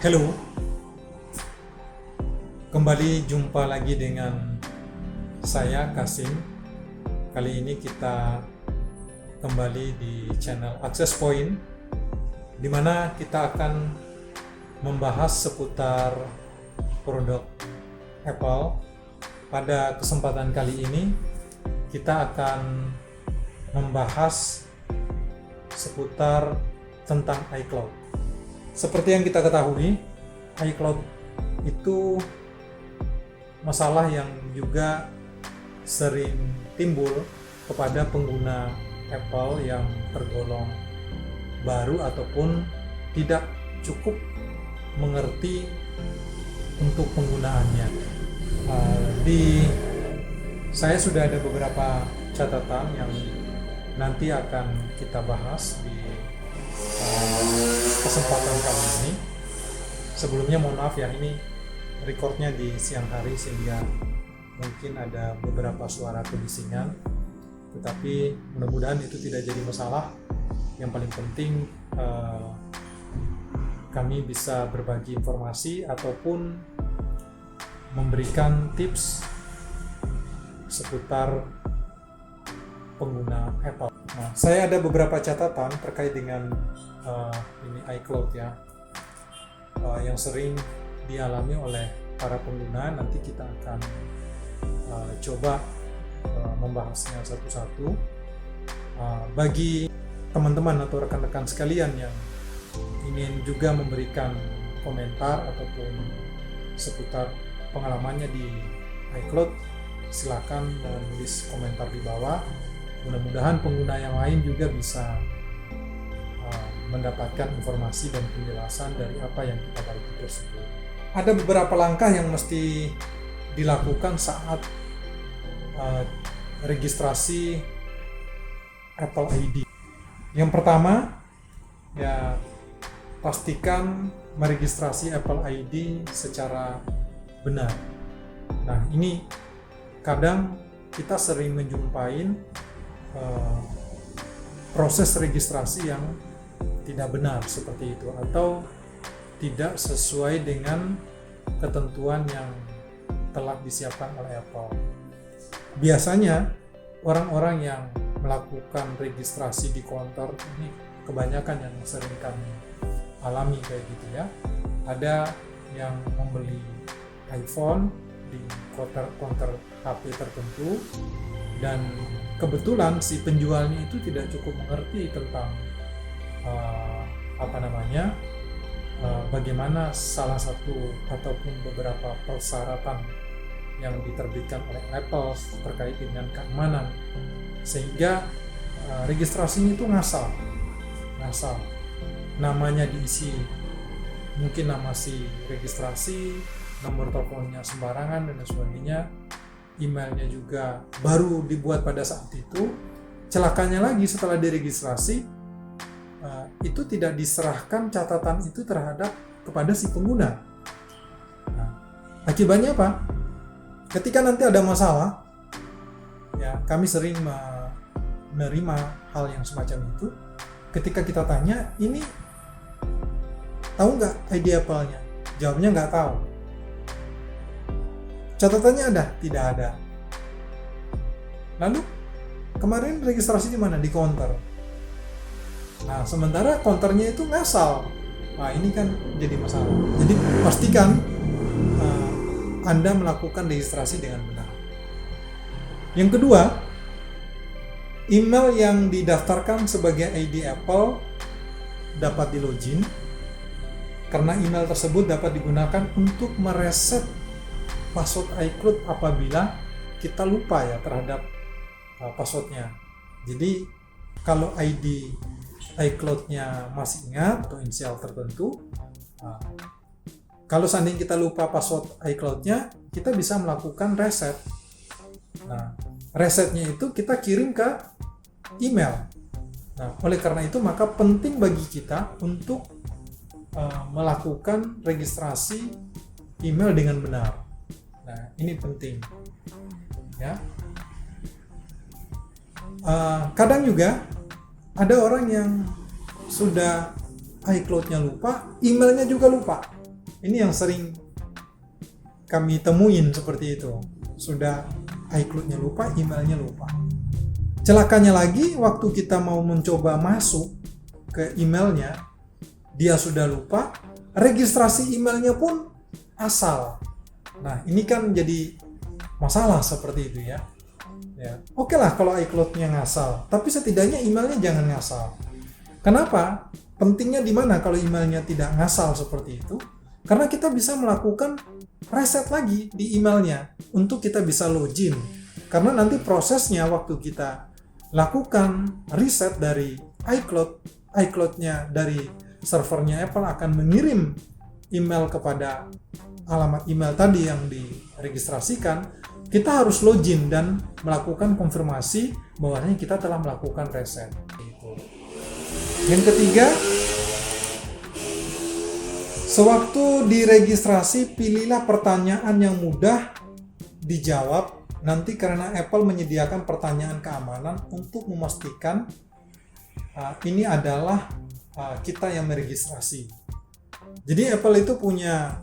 Halo, kembali jumpa lagi dengan saya Kasim. Kali ini kita kembali di channel Access Point, di mana kita akan membahas seputar produk Apple. Pada kesempatan kali ini kita akan membahas seputar tentang iCloud. Seperti yang kita ketahui, iCloud itu masalah yang juga sering timbul kepada pengguna Apple yang tergolong baru ataupun tidak cukup mengerti untuk penggunaannya. Saya sudah ada beberapa catatan yang nanti akan kita bahas di kesempatan kali ini. Sebelumnya mohon maaf ya, ini recordnya di siang hari sehingga mungkin ada beberapa suara kebisingan, tetapi mudah-mudahan itu tidak jadi masalah. Yang paling penting kami bisa berbagi informasi ataupun memberikan tips seputar pengguna Apple. Nah, saya ada beberapa catatan terkait dengan ini iCloud ya, yang sering dialami oleh para pengguna. Nanti kita akan coba membahasnya satu-satu. Bagi teman-teman atau rekan-rekan sekalian yang ingin juga memberikan komentar ataupun seputar pengalamannya di iCloud, silakan menulis komentar di bawah. Mudah-mudahan pengguna yang lain juga bisa mendapatkan informasi dan penjelasan dari apa yang kita bagi tersebut. Ada beberapa langkah yang mesti dilakukan saat registrasi Apple ID. Yang pertama, ya pastikan meregistrasi Apple ID secara benar. Nah, ini kadang kita sering menjumpai proses registrasi yang tidak benar seperti itu, atau tidak sesuai dengan ketentuan yang telah disiapkan oleh Apple. Biasanya orang-orang yang melakukan registrasi di counter ini kebanyakan yang sering kami alami kayak gitu ya. Ada yang membeli iPhone di counter HP tertentu, dan kebetulan si penjualnya itu tidak cukup mengerti tentang bagaimana salah satu ataupun beberapa persyaratan yang diterbitkan oleh Apple terkait dengan keamanan, sehingga registrasinya itu ngasal. Namanya diisi mungkin nama si registrasi, nomor teleponnya sembarangan dan sebagainya, emailnya juga baru dibuat pada saat itu. Celakanya lagi, setelah diregistrasi itu tidak diserahkan catatan itu terhadap kepada si pengguna. Nah, akibatnya apa? Ketika nanti ada masalah, ya kami sering menerima hal yang semacam itu. Ketika kita tanya, ini tahu nggak ID Apple-nya? Jawabnya nggak tahu. Catatannya ada? Tidak ada. Lalu kemarin registrasi di mana? Di counter. Nah, sementara counternya itu ngasal. Nah, ini kan jadi masalah. Jadi pastikan Anda melakukan registrasi dengan benar. Yang kedua, email yang didaftarkan sebagai ID Apple dapat di-login, karena email tersebut dapat digunakan untuk mereset password iCloud apabila kita lupa ya terhadap passwordnya. Jadi kalau ID iCloud-nya masih ingat atau inisial tertentu, kalau seandainya kita lupa password iCloud-nya, kita bisa melakukan reset. Nah, resetnya itu kita kirim ke email. Nah, oleh karena itu maka penting bagi kita untuk melakukan registrasi email dengan benar. Nah, ini penting ya. Kadang juga ada orang yang sudah iCloud-nya lupa, emailnya juga lupa. Ini yang sering kami temuin seperti itu. Sudah iCloud-nya lupa, emailnya lupa. Celakanya lagi, waktu kita mau mencoba masuk ke emailnya, dia sudah lupa, registrasi emailnya pun asal. Nah, ini kan jadi masalah seperti itu ya. Oke lah kalau iCloud-nya ngasal, tapi setidaknya emailnya jangan ngasal. Kenapa? Pentingnya di mana kalau emailnya tidak ngasal seperti itu? Karena kita bisa melakukan reset lagi di emailnya untuk kita bisa login. Karena nanti prosesnya waktu kita lakukan reset dari iCloud-nya dari servernya Apple akan mengirim email kepada alamat email tadi yang diregistrasikan. Kita harus login dan melakukan konfirmasi bahwasanya kita telah melakukan reset. Yang ketiga, sewaktu diregistrasi, pilihlah pertanyaan yang mudah dijawab nanti karena Apple menyediakan pertanyaan keamanan untuk memastikan ini adalah kita yang meregistrasi. Jadi Apple itu punya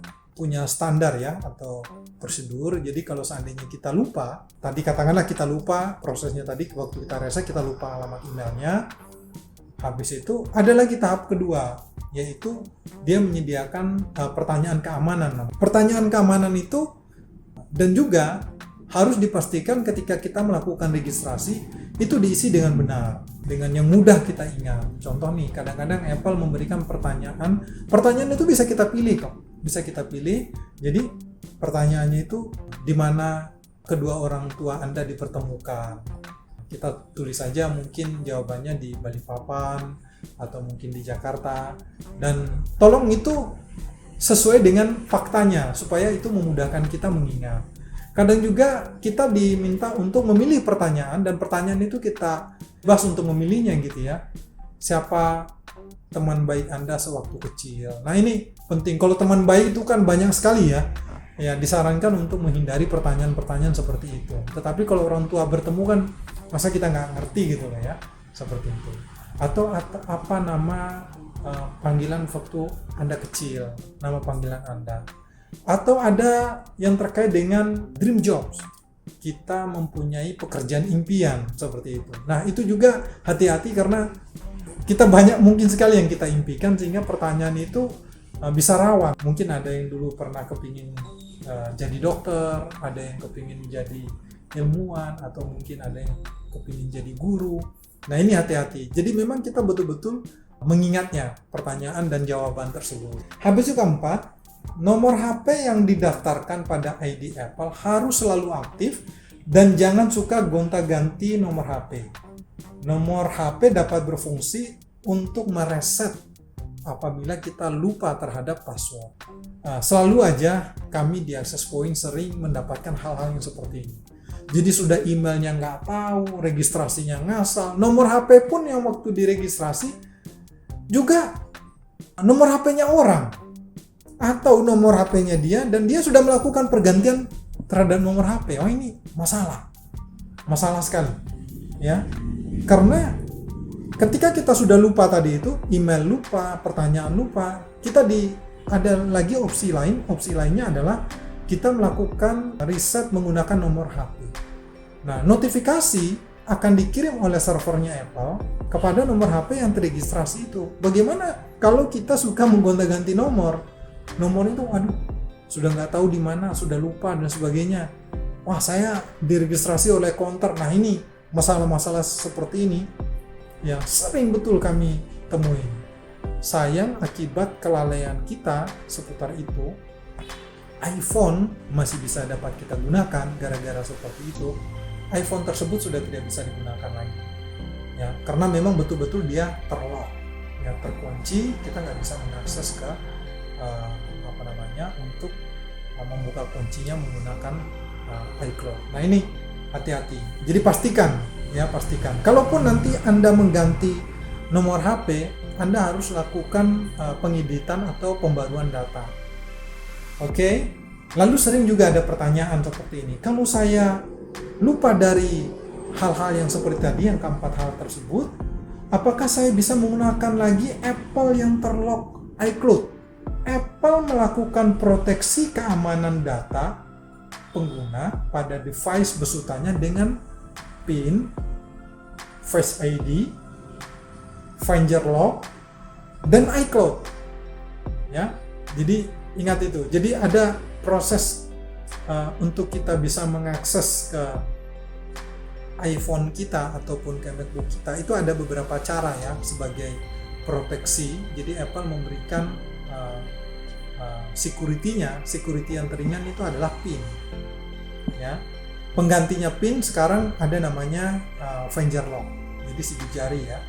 standar ya atau prosedur. Jadi kalau seandainya kita lupa, tadi katakanlah kita lupa prosesnya tadi waktu kita reset kita lupa alamat emailnya. Habis itu ada lagi tahap kedua, yaitu dia menyediakan pertanyaan keamanan. Pertanyaan keamanan itu dan juga harus dipastikan ketika kita melakukan registrasi itu diisi dengan benar, dengan yang mudah kita ingat. Contoh nih, kadang-kadang Apple memberikan pertanyaan itu bisa kita pilih kok, bisa kita pilih. Jadi pertanyaannya itu di mana kedua orang tua Anda dipertemukan. Kita tulis saja mungkin jawabannya di Balikpapan atau mungkin di Jakarta, dan tolong itu sesuai dengan faktanya supaya itu memudahkan kita mengingat. Kadang juga kita diminta untuk memilih pertanyaan dan pertanyaan itu kita bahas untuk memilihnya gitu ya. Siapa teman baik Anda sewaktu kecil? Nah ini penting, kalau teman baik itu kan banyak sekali ya. Ya disarankan untuk menghindari pertanyaan-pertanyaan seperti itu. Tetapi kalau orang tua bertemu kan masa kita nggak ngerti gitu lah ya, seperti itu. Atau apa nama panggilan waktu Anda kecil, nama panggilan Anda. Atau ada yang terkait dengan dream jobs, kita mempunyai pekerjaan impian seperti itu. Nah itu juga hati-hati karena kita banyak mungkin sekali yang kita impikan sehingga pertanyaan itu bisa rawan. Mungkin ada yang dulu pernah kepingin jadi dokter, ada yang kepingin jadi ilmuwan, atau mungkin ada yang kepingin jadi guru. Nah ini hati-hati. Jadi memang kita betul-betul mengingatnya pertanyaan dan jawaban tersebut. Habis itu keempat, nomor HP yang didaftarkan pada ID Apple harus selalu aktif dan jangan suka gonta-ganti nomor HP. Nomor HP dapat berfungsi untuk mereset apabila kita lupa terhadap password. Selalu aja kami di Access Point sering mendapatkan hal-hal yang seperti ini. Jadi sudah emailnya nggak tahu, registrasinya ngasal, nomor HP pun yang waktu diregistrasi juga nomor HP-nya orang atau nomor HP-nya dia, dan dia sudah melakukan pergantian terhadap nomor HP. Oh ini masalah sekali ya, karena ketika kita sudah lupa tadi itu, email lupa, pertanyaan lupa, ada lagi opsi lainnya adalah kita melakukan reset menggunakan nomor HP. Nah, notifikasi akan dikirim oleh servernya Apple kepada nomor HP yang terregistrasi itu. Bagaimana kalau kita suka menggonta-ganti nomor itu, sudah nggak tahu di mana, sudah lupa dan sebagainya. Wah, saya diregistrasi oleh counter. Nah, ini masalah-masalah seperti ini yang sering betul kami temui. Sayang akibat kelalaian kita seputar itu, iPhone masih bisa dapat kita gunakan. Gara-gara seperti itu, iPhone tersebut sudah tidak bisa digunakan lagi ya, karena memang betul-betul dia terlock ya, terkunci. Kita nggak bisa mengakses ke untuk membuka kuncinya menggunakan iCloud. Nah ini hati-hati. Jadi pastikan kalaupun nanti Anda mengganti nomor HP, Anda harus lakukan pengeditan atau pembaruan data. Oke. Lalu sering juga ada pertanyaan seperti ini. Kalau saya lupa dari hal-hal yang seperti tadi, yang keempat hal tersebut, apakah saya bisa menggunakan lagi Apple yang terlock iCloud? Apple melakukan proteksi keamanan data pengguna pada device besutannya dengan PIN, Face ID, FingerLock, dan iCloud. Ya, jadi ingat itu. Jadi ada proses untuk kita bisa mengakses ke iPhone kita ataupun ke MacBook kita. Itu ada beberapa cara ya sebagai proteksi. Jadi Apple memberikan security yang teringan itu adalah PIN. Ya, penggantinya PIN sekarang ada namanya FingerLock. Jadi sidik jari ya,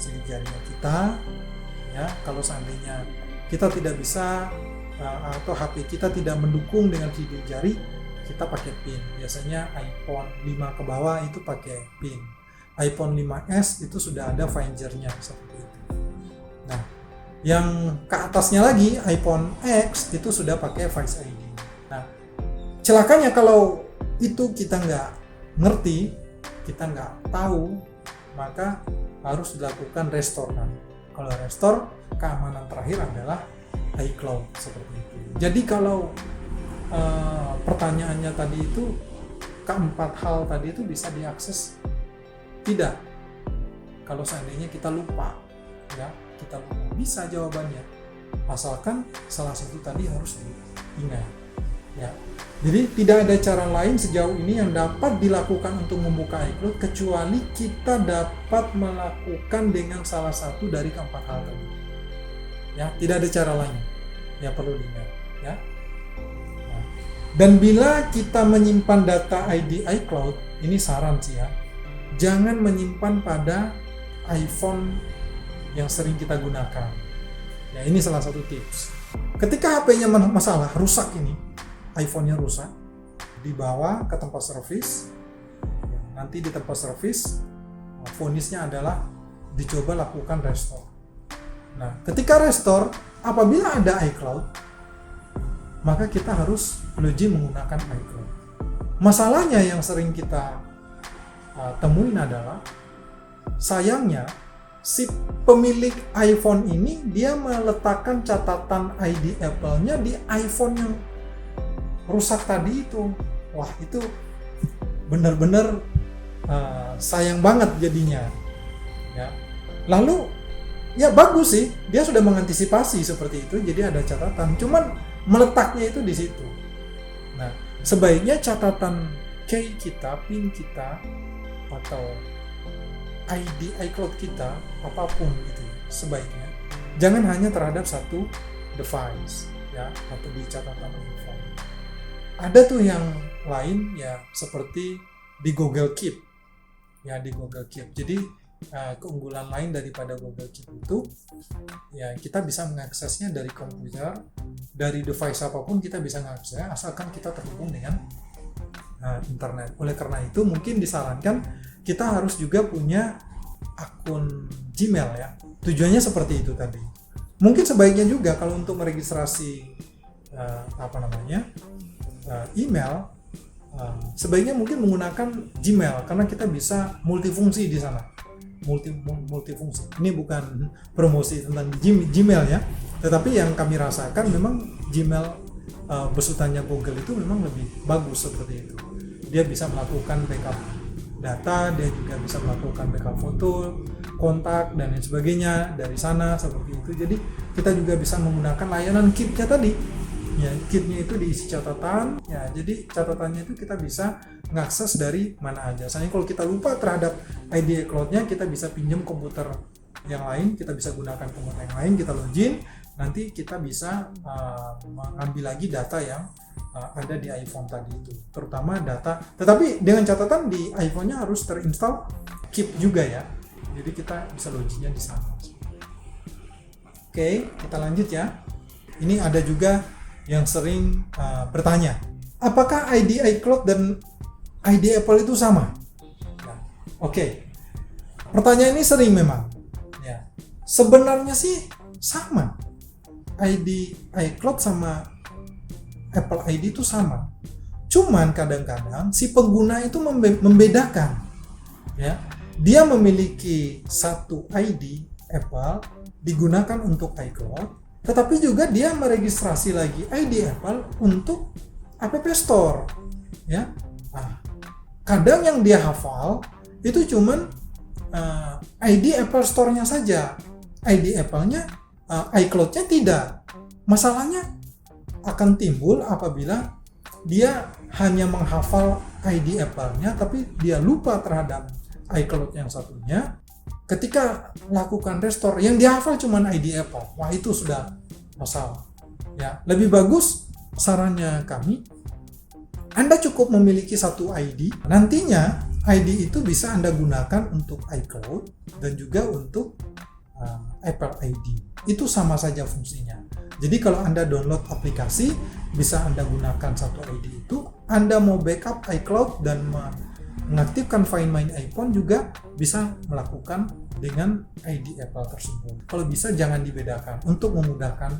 sidik jarinya kita. Ya, kalau seandainya kita tidak bisa atau HP kita tidak mendukung dengan sidik jari, kita pakai PIN. Biasanya iPhone 5 ke bawah itu pakai PIN. iPhone 5S itu sudah ada fingernya seperti itu. Nah, yang ke atasnya lagi iPhone X itu sudah pakai Face ID. Nah, celakanya kalau itu kita nggak ngerti, kita nggak tahu, maka harus dilakukan restore kan. Kalau restore, keamanan terakhir adalah iCloud seperti itu. Jadi kalau pertanyaannya tadi itu, keempat hal tadi itu bisa diakses? Tidak. Kalau seandainya kita lupa, ya kita lupa. Bisa jawabannya, asalkan salah satu tadi harus diingat. Ya. Jadi tidak ada cara lain sejauh ini yang dapat dilakukan untuk membuka iCloud kecuali kita dapat melakukan dengan salah satu dari keempat hal tadi. Ya, tidak ada cara lain. Ya perlu diingat. Ya. Nah. Dan bila kita menyimpan data ID iCloud, ini saran sih ya, jangan menyimpan pada iPhone yang sering kita gunakan. Ya, ini salah satu tips. Ketika HP-nya masalah, rusak ini, iPhone-nya rusak, dibawa ke tempat servis. Nanti di tempat servis, vonisnya adalah dicoba lakukan restore. Nah, ketika restore, apabila ada iCloud, maka kita harus login menggunakan iCloud. Masalahnya yang sering kita temuin adalah, sayangnya si pemilik iPhone ini dia meletakkan catatan ID Apple-nya di iPhone yang rusak tadi itu. Wah, itu benar-benar sayang banget jadinya. Ya. Lalu ya bagus sih, dia sudah mengantisipasi seperti itu, jadi ada catatan. Cuman meletaknya itu di situ. Nah, sebaiknya catatan key kita, PIN kita, atau ID iCloud kita, apapun gitu, sebaiknya jangan hanya terhadap satu device ya, atau di catatan iPhone. Ada tuh yang lain ya, seperti di Google Keep ya, di Google Keep. Jadi keunggulan lain daripada Google Keep itu ya, kita bisa mengaksesnya dari komputer, dari device apapun kita bisa mengaksesnya, asalkan kita terhubung dengan internet. Oleh karena itu mungkin disarankan kita harus juga punya akun Gmail ya. Tujuannya seperti itu tadi. Mungkin sebaiknya juga kalau untuk meregistrasi email, sebaiknya mungkin menggunakan Gmail karena kita bisa multifungsi di sana. Multifungsi. Ini bukan promosi tentang Gmail ya, tetapi yang kami rasakan memang Gmail besutannya Google itu memang lebih bagus seperti itu. Dia bisa melakukan backup data, dia juga bisa melakukan backup foto, kontak dan lain sebagainya dari sana seperti itu. Jadi kita juga bisa menggunakan layanan Keep-nya tadi. Ya, Keep-nya itu diisi catatan. Ya, jadi catatannya itu kita bisa mengakses dari mana aja. Misalnya kalau kita lupa terhadap ID iCloud-nya, kita bisa pinjam komputer yang lain, kita bisa gunakan komputer yang lain, kita login, nanti kita bisa mengambil lagi data yang ada di iPhone tadi itu, terutama data. Tetapi dengan catatan di iPhone-nya harus terinstall Keep juga ya. Jadi kita bisa loginnya di sana. Oke, kita lanjut ya. Ini ada juga yang sering bertanya, apakah ID iCloud dan ID Apple itu sama? Nah, oke. Pertanyaan ini sering memang. Ya. Sebenarnya sih sama. ID iCloud sama Apple ID itu sama. Cuman kadang-kadang si pengguna itu membedakan. Ya. Dia memiliki satu ID Apple digunakan untuk iCloud, tetapi juga dia meregistrasi lagi ID Apple untuk App Store, ya. Nah, kadang yang dia hafal itu cuman ID Apple Store-nya saja, ID Apple-nya, iCloud-nya tidak. Masalahnya akan timbul apabila dia hanya menghafal ID Apple-nya tapi dia lupa terhadap iCloud yang satunya. Ketika lakukan restore yang dia hafal cuma ID Apple, wah itu sudah masalah. Ya, lebih bagus sarannya kami, Anda cukup memiliki satu ID. Nantinya ID itu bisa Anda gunakan untuk iCloud dan juga untuk Apple ID. Itu sama saja fungsinya. Jadi kalau Anda download aplikasi, bisa Anda gunakan satu ID itu. Anda mau backup iCloud dan mengaktifkan Find My iPhone juga bisa melakukan dengan ID Apple tersebut. Kalau bisa jangan dibedakan untuk memudahkan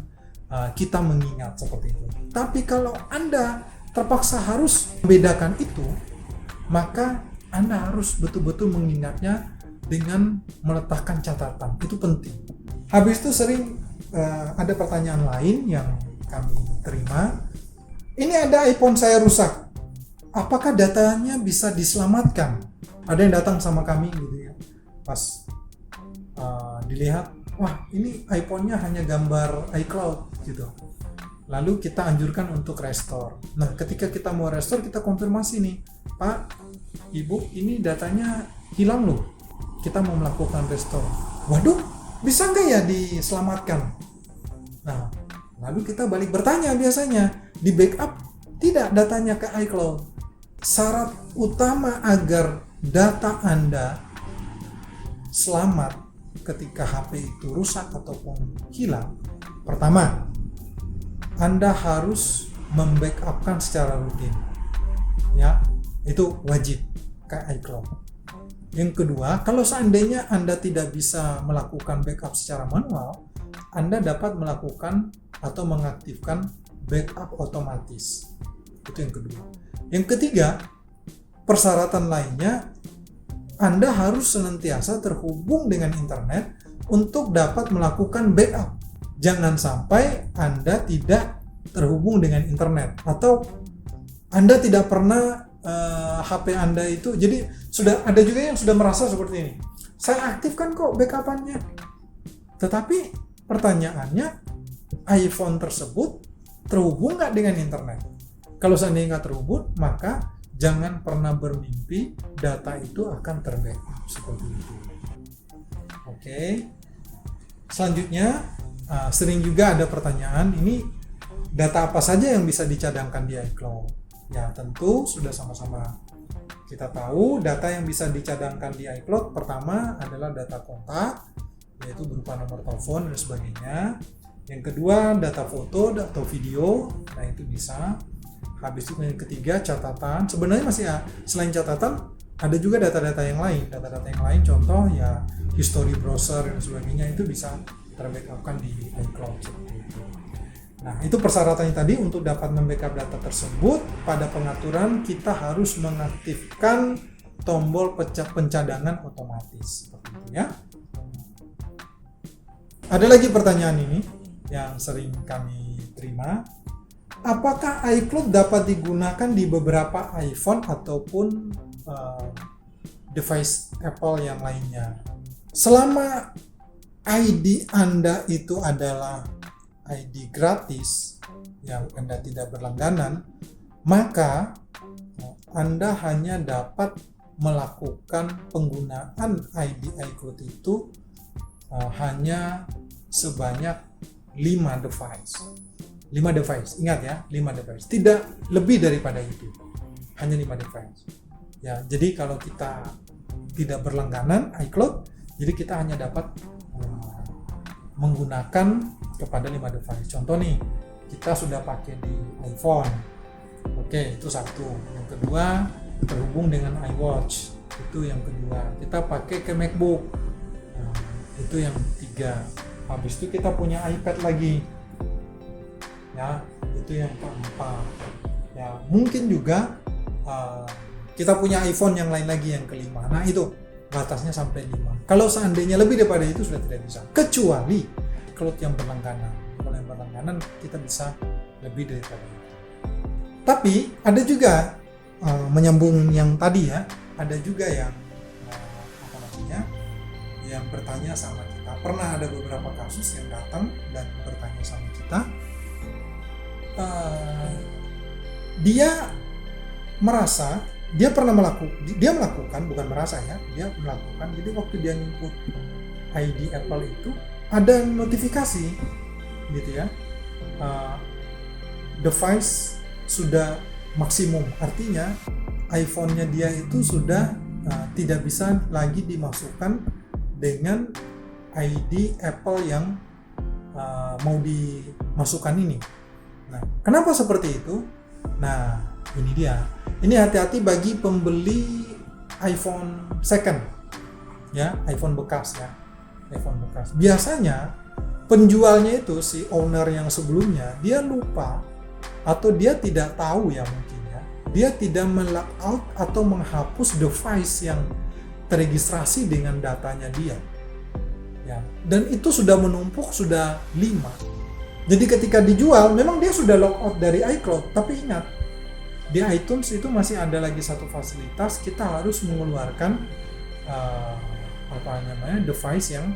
kita mengingat seperti itu. Tapi kalau Anda terpaksa harus membedakan itu, maka Anda harus betul-betul mengingatnya dengan meletakkan catatan. Itu penting. Habis itu sering ada pertanyaan lain yang kami terima. Ini ada iPhone saya rusak. Apakah datanya bisa diselamatkan? Ada yang datang sama kami gitu ya. Pas dilihat, wah ini iPhone-nya hanya gambar iCloud gitu. Lalu kita anjurkan untuk restore. Nah, ketika kita mau restore, kita konfirmasi nih, Pak, Ibu, ini datanya hilang loh. Kita mau melakukan restore. Waduh, bisa nggak ya diselamatkan? Nah, lalu kita balik bertanya biasanya, di backup tidak datanya ke iCloud. Syarat utama agar data Anda selamat ketika HP itu rusak ataupun hilang, pertama, Anda harus membackupkan secara rutin. Ya, itu wajib ke iCloud. Yang kedua, kalau seandainya Anda tidak bisa melakukan backup secara manual, Anda dapat melakukan atau mengaktifkan backup otomatis. Itu yang kedua. Yang ketiga, persyaratan lainnya, Anda harus senantiasa terhubung dengan internet untuk dapat melakukan backup. Jangan sampai Anda tidak terhubung dengan internet atau Anda tidak pernah HP Anda itu, jadi sudah ada juga yang sudah merasa seperti ini. Saya aktifkan kok backup-annya. Tetapi pertanyaannya, iPhone tersebut terhubung nggak dengan internet? Kalau seandainya nggak terhubung, maka jangan pernah bermimpi data itu akan terbackup seperti itu. Oke. Selanjutnya, sering juga ada pertanyaan, ini data apa saja yang bisa dicadangkan di iCloud? Ya, tentu sudah sama-sama kita tahu data yang bisa dicadangkan di iCloud pertama adalah data kontak, yaitu berupa nomor telepon dan sebagainya. Yang kedua, data foto atau video, nah itu bisa. Habis itu yang ketiga, catatan. Sebenarnya masih selain catatan, ada juga data-data yang lain. Data-data yang lain, contoh ya history browser dan sebagainya, itu bisa terbackupkan di iCloud seperti itu. Nah, itu persyaratannya tadi. Untuk dapat membackup data tersebut, pada pengaturan kita harus mengaktifkan tombol pencadangan otomatis seperti itu ya. Ada lagi pertanyaan ini yang sering kami terima. Apakah iCloud dapat digunakan di beberapa iPhone ataupun device Apple yang lainnya? Selama ID Anda itu adalah ID gratis yang Anda tidak berlangganan, maka Anda hanya dapat melakukan penggunaan ID iCloud itu hanya sebanyak 5 device. 5 device, ingat ya, 5 device. Tidak lebih daripada itu. Hanya 5 device. Ya, jadi kalau kita tidak berlangganan iCloud, jadi kita hanya dapat menggunakan kepada 5 device. Contoh nih, kita sudah pakai di iPhone. Oke, itu satu. Yang kedua, terhubung dengan iWatch. Itu yang kedua. Kita pakai ke MacBook. Nah, itu yang ketiga. Habis itu kita punya iPad lagi. Ya, itu yang keempat. Ya, mungkin juga kita punya iPhone yang lain lagi yang kelima. Nah, itu batasnya sampai 5. Kalau seandainya lebih daripada itu sudah tidak bisa. Kecuali cloud yang berlangganan. Kalau lempar langganan, kita bisa lebih daripada itu. Tapi ada juga menyambung yang tadi ya, ada juga yang yang bertanya sama kita. Pernah ada beberapa kasus yang datang dan bertanya sama kita, dia merasa dia melakukan, bukan merasa ya, dia melakukan. Jadi waktu dia input ID Apple itu ada notifikasi gitu ya, device sudah maksimum, artinya iPhone-nya dia itu sudah tidak bisa lagi dimasukkan dengan ID Apple yang mau dimasukkan ini. Nah, kenapa seperti itu? Nah, ini dia. Ini hati-hati bagi pembeli iPhone second, ya, iPhone bekas ya, iPhone bekas. Biasanya penjualnya itu si owner yang sebelumnya dia lupa atau dia tidak tahu ya mungkin ya, dia tidak melockout atau menghapus device yang terregistrasi dengan datanya dia ya, dan itu sudah menumpuk, sudah 5. Jadi ketika dijual memang dia sudah logout dari iCloud, tapi ingat di iTunes itu masih ada lagi satu fasilitas, kita harus mengeluarkan device yang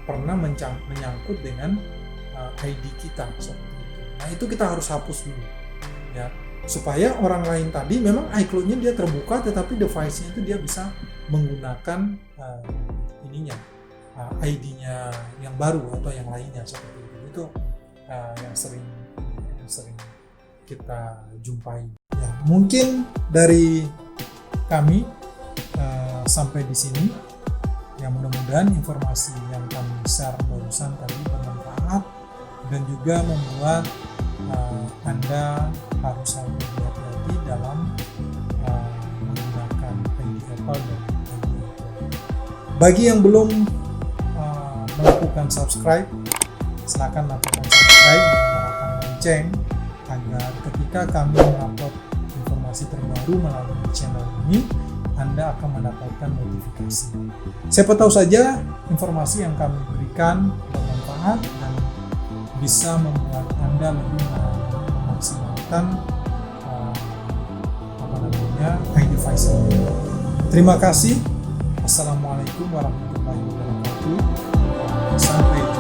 pernah menyangkut dengan ID kita seperti itu. Nah, itu kita harus hapus dulu ya, supaya orang lain tadi memang iCloud-nya dia terbuka, tetapi device-nya itu dia bisa menggunakan ID-nya yang baru atau yang lainnya seperti itu. Itu yang sering kita jumpai. Ya, mungkin dari kami sampai di sini. Ya, mudah-mudahan informasi yang kami share barusan tadi bermanfaat dan juga membuat Anda harus lebih hati-hati dalam menggunakan ID Apple dan ID Apple. Bagi yang belum melakukan subscribe, silakan lakukan subscribe dan nyalakan lonceng agar ketika kami mengupload informasi terbaru melalui channel ini, Anda akan mendapatkan notifikasi. Siapa tahu saja informasi yang kami berikan bermanfaat dan bisa membuat Anda lebih memaksimalkan iDevice ini. Terima kasih. Assalamualaikum warahmatullahi wabarakatuh. Sampai jumpa.